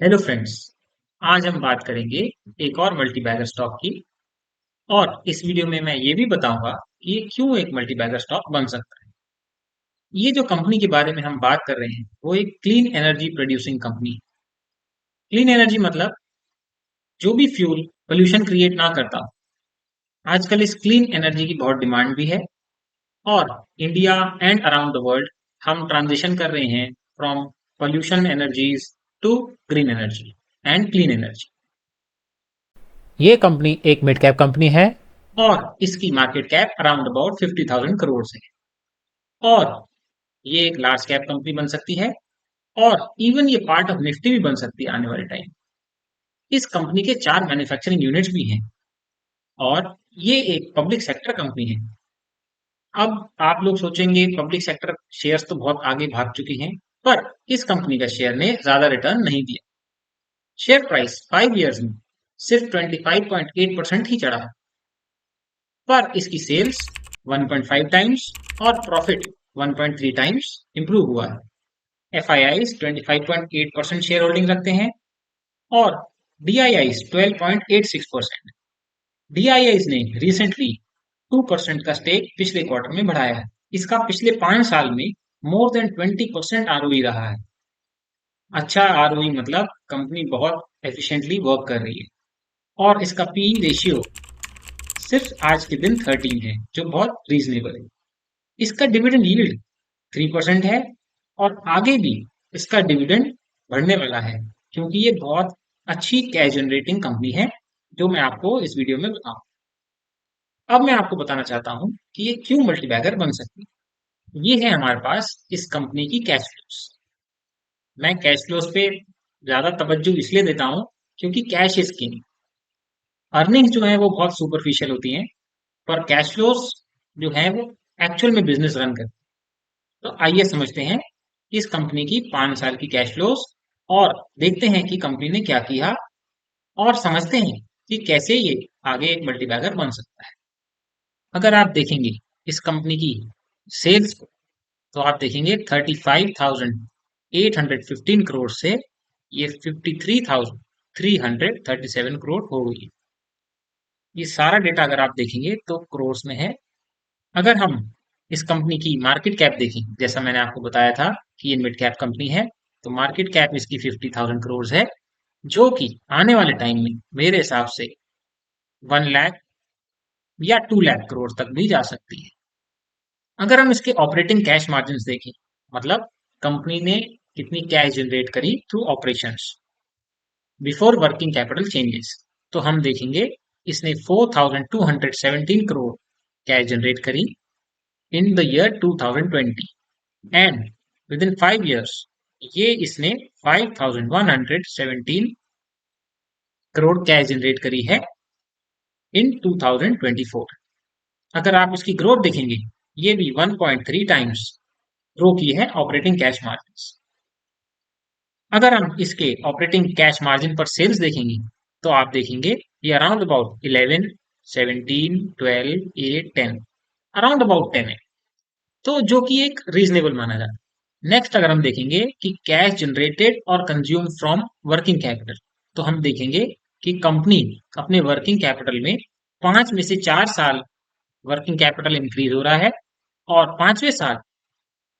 Hello friends. आज हम बात करेंगे एक और मल्टीबैगर स्टॉक की। और इस वीडियो में मैं ये भी बताऊंगा कि ये क्यों एक मल्टीबैगर स्टॉक बन सकता है। ये जो कंपनी के बारे में हम बात कर रहे हैं वो एक क्लीन एनर्जी प्रोड्यूसिंग कंपनी है। क्लीन एनर्जी मतलब जो भी फ्यूल पोल्यूशन क्रिएट ना करता हो। आजकल इस क्लीन एनर्जी की बहुत डिमांड भी है। और India and around the world हम ट्रांजिशन कर रहे हैं from pollution energies to green energy and clean energy. ये कंपनी एक मिड कैप कंपनी है। और इसकी market cap around about 50,000 crore है। और ये एक लार्ज कैप कंपनी बन सकती है। और इवन ये पार्ट ऑफ निफ्टी भी बन सकती है आने वाले टाइम। इस कंपनी के 4 मैन्युफैक्चरिंग यूनिट्स भी हैं। और ये एक पब्लिक सेक्टर कंपनी है। अब आप लोग सोचेंगे पब्लिक सेक्टर शेयर्स तो बहुत आगे भाग चुके हैं, पर इस कंपनी का शेयर ने ज्यादा रिटर्न नहीं दिया। शेयर प्राइस 5 ईयर्स में सिर्फ 25.8% ही चढ़ा है। पर इसकी सेल्स 1.5 टाइम्स और प्रॉफिट 1.3 टाइम्स इंप्रूव हुआ है। F I I 25.8% share holding रखते हैं। और D I I 12.86%। D I आई ने रिसेंटली 2% का स्टेक पिछले क्वार्टर में बढ़ाया है। इसका पिछले 5 साल में मोर देन 20% आरओई रहा है। अच्छा आरओई मतलब कंपनी बहुत एफिशिएंटली वर्क कर रही है। और इसका पी रेशियो सिर्फ आज के दिन 13 है, जो बहुत रीजनेबल है। इसका डिविडेंड यील्ड 3% है। और आगे भी इसका डिविडेंड बढ़ने वाला है, क्योंकि ये बहुत अच्छी कैश जनरेटिंग कंपनी है, जो मैं आपको इस वीडियो में बताऊं। अब मैं आपको बताना चाहता हूं कि ये क्यों मल्टीबैगर बन सकती है। ये है हमारे पास इस कंपनी की कैश फ्लोस। मैं कैश फ्लोस पे ज्यादा तवज्जो इसलिए देता हूं क्योंकि कैश इज किंग। अर्निंग्स जो है वो बहुत सुपरफिशियल होती हैं, पर कैश फ्लोस जो है वो एक्चुअल में बिजनेस रन करती है। तो आइए समझते हैं इस कंपनी की 5 साल की कैश फ्लोस। और देखते हैं कि कंपनी ने क्या किया। और समझते हैं कि कैसे ये आगे एक मल्टीबैगर बन सकता है। अगर आप देखेंगे इस कंपनी की सेल्स को, तो आप देखेंगे 35,815 करोड़ से ये 53,337 करोड़ हो गई। ये सारा डेटा अगर आप देखेंगे तो करोड़ में है। अगर हम इस कंपनी की मार्केट कैप देखें, जैसा मैंने आपको बताया था कि ये मिड कैप कंपनी है, तो मार्केट कैप इसकी 50,000 करोड़ है, जो कि आने वाले टाइम में मेरे हिसाब से 1 लाख या 2 लाख करोड़ तक भी जा सकती है। अगर हम इसके ऑपरेटिंग कैश मार्जिन देखें, मतलब कंपनी ने कितनी कैश जनरेट करी through operations before working capital changes, तो हम देखेंगे इसने 4,217 करोड़ कैश जनरेट करी in the year 2020। And with in 5 years ये इसने 5,117 करोड़ कैश जनरेट करी है इन 2024। अगर आप इसकी ग्रोथ देखेंगे, ये भी 1.3 टाइम्स ग्रो की है ऑपरेटिंग कैश मार्जिन। अगर हम इसके ऑपरेटिंग कैश मार्जिन पर सेल्स देखेंगे, तो आप देखेंगे ये अराउंड अबाउट 11, 17, 12, 8, 10, अराउंड अबाउट 10 है। तो जो कि एक रीजनेबल माना जाता है। नेक्स्ट अगर हम देखेंगे कि कैश जनरेटेड और कंज्यूम फ्रॉम वर्किंग कैपिटल, तो हम देखेंगे कि कंपनी अपने वर्किंग कैपिटल में 5 में से 4 साल वर्किंग कैपिटल इंक्रीज हो रहा है। और 5वें साल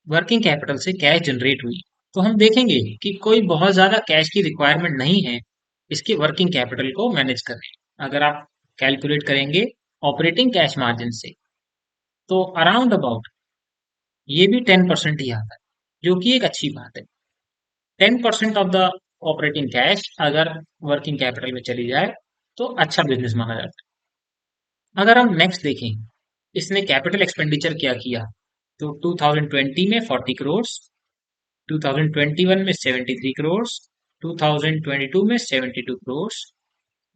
वर्किंग कैपिटल से कैश जनरेट हुई। तो हम देखेंगे कि कोई बहुत ज्यादा कैश की रिक्वायरमेंट नहीं है इसके वर्किंग कैपिटल को मैनेज करने। अगर आप कैलकुलेट करेंगे ऑपरेटिंग कैश मार्जिन से, तो अराउंड अबाउट ये भी 10% ही आता है, जो कि एक अच्छी बात है। 10% ऑफ द ऑपरेटिंग कैश अगर वर्किंग कैपिटल में चली जाए, तो अच्छा बिजनेस माना जाता है। अगर हम नेक्स्ट देखें इसने कैपिटल एक्सपेंडिचर क्या किया, तो 2020 में 40 करोड़, 2021 में 73 करोड़, 2022 में 72 करोड़,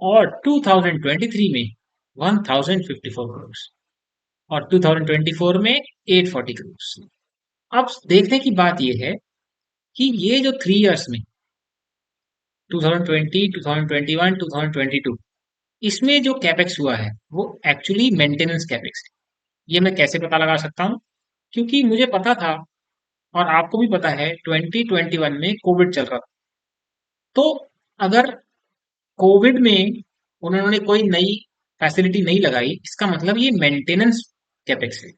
और 2023 में 1054 करोड़, और 2024 में 840 करोड़। अब देखने की बात यह है कि ये जो 3 इयर्स में 2020, 2021, 2022, इसमें जो कैपेक्स हुआ है वो एक्चुअली मेंटेनेंस कैपेक्स है। ये मैं कैसे पता लगा सकता हूँ? क्योंकि मुझे पता था, और आपको भी पता है, 2021 में कोविड चल रहा था। तो अगर कोविड में उन्होंने कोई नई फैसिलिटी नहीं लगाई, इसका मतलब ये मेंटेनेंस कैपेक्स है।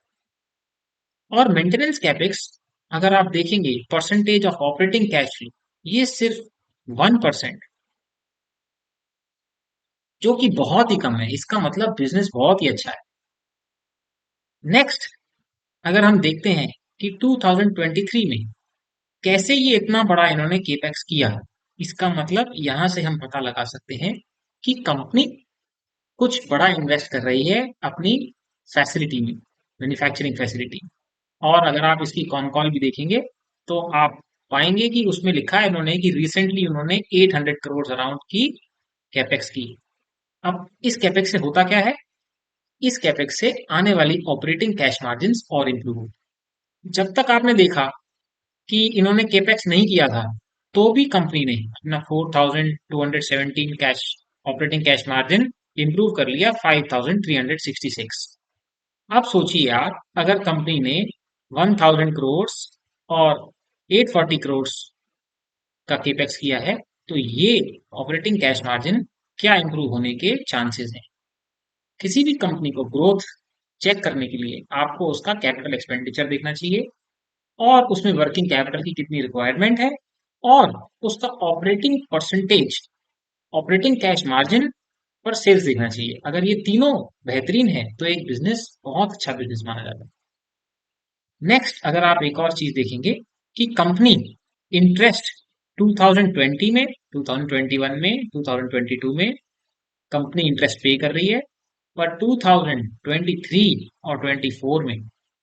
और मेंटेनेंस कैपेक्स अगर आप देखेंगे percentage of operating cash flow, ये सिर्फ 1%, जो कि बहुत ही कम है। इसका मतलब बिजनेस बहुत ही अच्छा है। नेक्स्ट, अगर हम देखते हैं कि 2023 में कैसे ये इतना बड़ा इन्होंने केपेक्स किया, इसका मतलब यहां से हम पता लगा सकते हैं कि कंपनी कुछ बड़ा इन्वेस्ट कर रही है अपनी फैसिलिटी में, मैन्युफैक्चरिंग फैसिलिटी। और अगर आप इसकी कॉन कॉल भी देखेंगे तो आप पाएंगे कि उसमें लिखा है इन्होंने कि रिसेंटली उन्होंने 800 करोड़ अराउंड की कैपेक्स की। अब इस कैपेक्स से होता क्या है? इस कैपेक्स से आने वाली ऑपरेटिंग कैश मार्जिन और इंप्रूव हो। जब तक आपने देखा कि इन्होंने केपेक्स नहीं किया था, तो भी कंपनी ने अपना 4,217 cash operating cash margin improve कर लिया 5,366। आप सोचिए यार, अगर कंपनी ने 1,000 करोड़ और 840 करोड़ का केपेक्स किया है, तो ये ऑपरेटिंग कैश मार्जिन क्या इंप्रूव होने के चांसेस हैं? किसी भी कंपनी को ग्रोथ चेक करने के लिए आपको उसका कैपिटल एक्सपेंडिचर देखना चाहिए, और उसमें वर्किंग कैपिटल की कितनी रिक्वायरमेंट है, और उसका operating percentage, operating cash margin पर सेल्स देखना चाहिए। अगर ये तीनों बेहतरीन है तो एक बिजनेस बहुत अच्छा बिजनेस माना जाता है। नेक्स्ट, अगर आप एक और चीज देखेंगे कि कंपनी इंटरेस्ट 2020 में, 2021 में, 2022 में कंपनी इंटरेस्ट पे कर रही है, पर 2023 और 24 में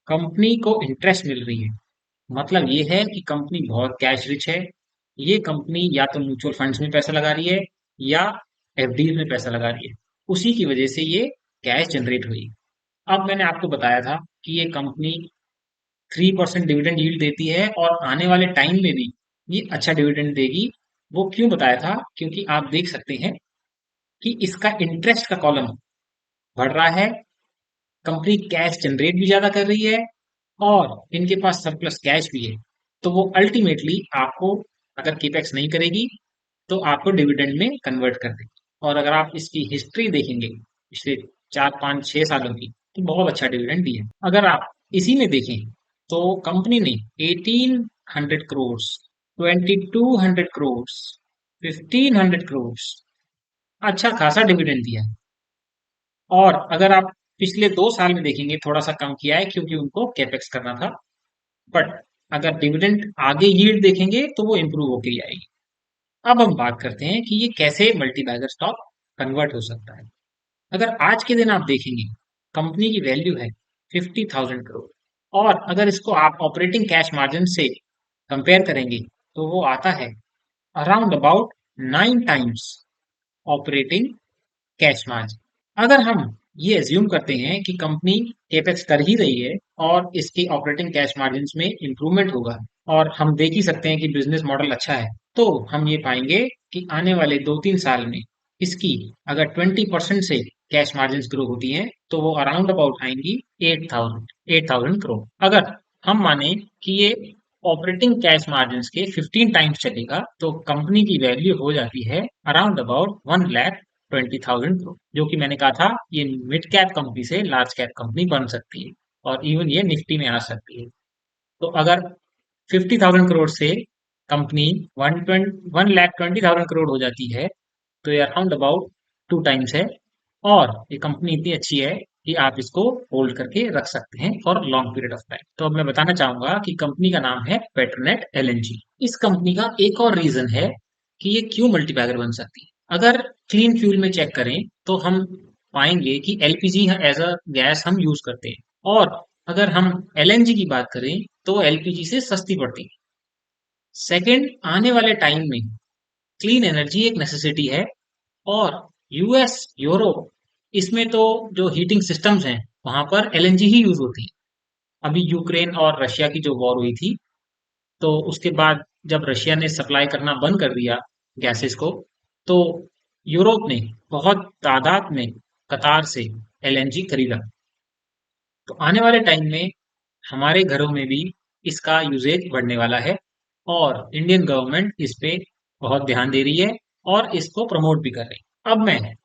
कंपनी को इंटरेस्ट मिल रही है। मतलब ये है कि कंपनी बहुत कैश रिच है। ये कंपनी या तो म्यूचुअल फंड्स में पैसा लगा रही है या एफडी में पैसा लगा रही है। उसी की वजह से ये कैश जनरेट हुई। अब मैंने आपको बताया था कि ये कंपनी 3% डिविडेंड यील्ड देती है और आने वाले टाइम में भी ये अच्छा डिविडेंड देगी। वो क्यों बताया था? क्योंकि आप देख सकते हैं कि इसका इंटरेस्ट का कॉलम बढ़ रहा है, कंपनी कैश जनरेट भी ज्यादा कर रही है, और इनके पास सरप्लस कैश भी है। तो वो अल्टीमेटली आपको, अगर केपेक्स नहीं करेगी तो आपको डिविडेंड में कन्वर्ट कर देगी। और अगर आप इसकी हिस्ट्री देखेंगे पिछले 4 5 6 सालों की, तो बहुत अच्छा डिविडेंड दिया है। अगर आप इसी में देखें तो कंपनी ने 1800 करोड़, 2200 करोड़, 1500 करोड़, अच्छा खासा डिविडेंड दिया है। और अगर आप पिछले 2 साल में देखेंगे, थोड़ा सा कम किया है क्योंकि उनको कैपेक्स करना था। बट अगर डिविडेंड आगे यील्ड देखेंगे तो वो इम्प्रूव होके ही आएगी। अब हम बात करते हैं कि ये कैसे मल्टीबैगर स्टॉक कन्वर्ट हो सकता है। अगर आज के दिन आप देखेंगे, कंपनी की वैल्यू है 50,000 करोड़, और अगर इसको आप ऑपरेटिंग कैश मार्जिन से कंपेयर करेंगे तो वो आता है around about 9 times operating cash margin. अगर हम ये एज्यूम करते हैं कि कंपनी केपेक्स कर ही रही है और इसकी ऑपरेटिंग कैश मार्जिन में इंप्रूवमेंट होगा, और हम देख ही सकते हैं कि बिजनेस मॉडल अच्छा है, तो हम ये पाएंगे कि आने वाले 2 3 साल में इसकी अगर 20% से कैश मार्जिन ग्रो होती हैं तो वो अराउंड अबाउट आएंगी 8,000 करोड़। अगर हम माने कि ये ऑपरेटिंग कैश मार्जिन के 15 टाइम्स चलेगा तो कंपनी की वैल्यू हो जाती है अराउंड अबाउट 1,20,000 करोड़, जो कि मैंने कहा था ये मिड कैप कंपनी से लार्ज कैप कंपनी बन सकती है, और इवन ये निफ्टी में आ सकती है। तो अगर 50,000 करोड़ से कंपनी 1,20,000 करोड़ हो जाती है तो ये अराउंड अबाउट 2 टाइम्स है। और ये कंपनी इतनी अच्छी है कि आप इसको होल्ड करके रख सकते हैं for long period of time. तो अब मैं बताना चाहूंगा कि कंपनी का नाम है पेट्रोनेट एलएनजी। इस कंपनी का एक और रीजन है कि ये क्यों मल्टीबैगर बन सकती है। अगर क्लीन फ्यूल में चेक करें तो हम पाएंगे कि एलपीजी एज अ गैस हम यूज करते हैं, और अगर हम एलएनजी की बात करें तो एलपीजी से सस्ती पड़ती है। सेकंड, आने वाले टाइम में क्लीन एनर्जी एक नेसेसिटी है, और यूएस, यूरोप, इसमें तो जो हीटिंग सिस्टम्स हैं वहां पर एलएनजी ही यूज होती है। अभी यूक्रेन और रशिया की जो वॉर हुई थी, तो उसके बाद जब रशिया ने सप्लाई करना बंद कर दिया गैसेस को, तो यूरोप ने बहुत तादाद में कतार से एलएनजी खरीदा। तो आने वाले टाइम में हमारे घरों में भी इसका यूजेज बढ़ने वाला है, और इंडियन गवर्नमेंट इस पे बहुत ध्यान दे रही है, और इसको प्रमोट भी कर रही है। अब मैं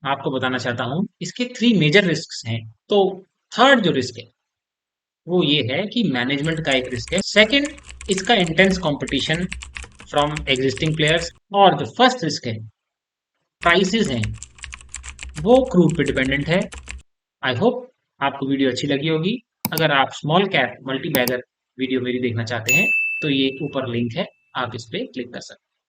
आपको बताना चाहता हूँ इसके 3 मेजर रिस्क्स हैं। तो थर्ड जो रिस्क है वो ये है कि मैनेजमेंट का एक रिस्क है। सेकंड, इसका intense competition from existing players. और जो फर्स्ट रिस्क है, प्राइसेस हैं, वो क्रूड पे डिपेंडेंट है। आई होप आपको वीडियो अच्छी लगी होगी। अगर आप small cap multi bagger video मेरी देखना चाहते हैं तो ये ऊपर लिंक है, आप इस पे क्लिक कर सकते हैं।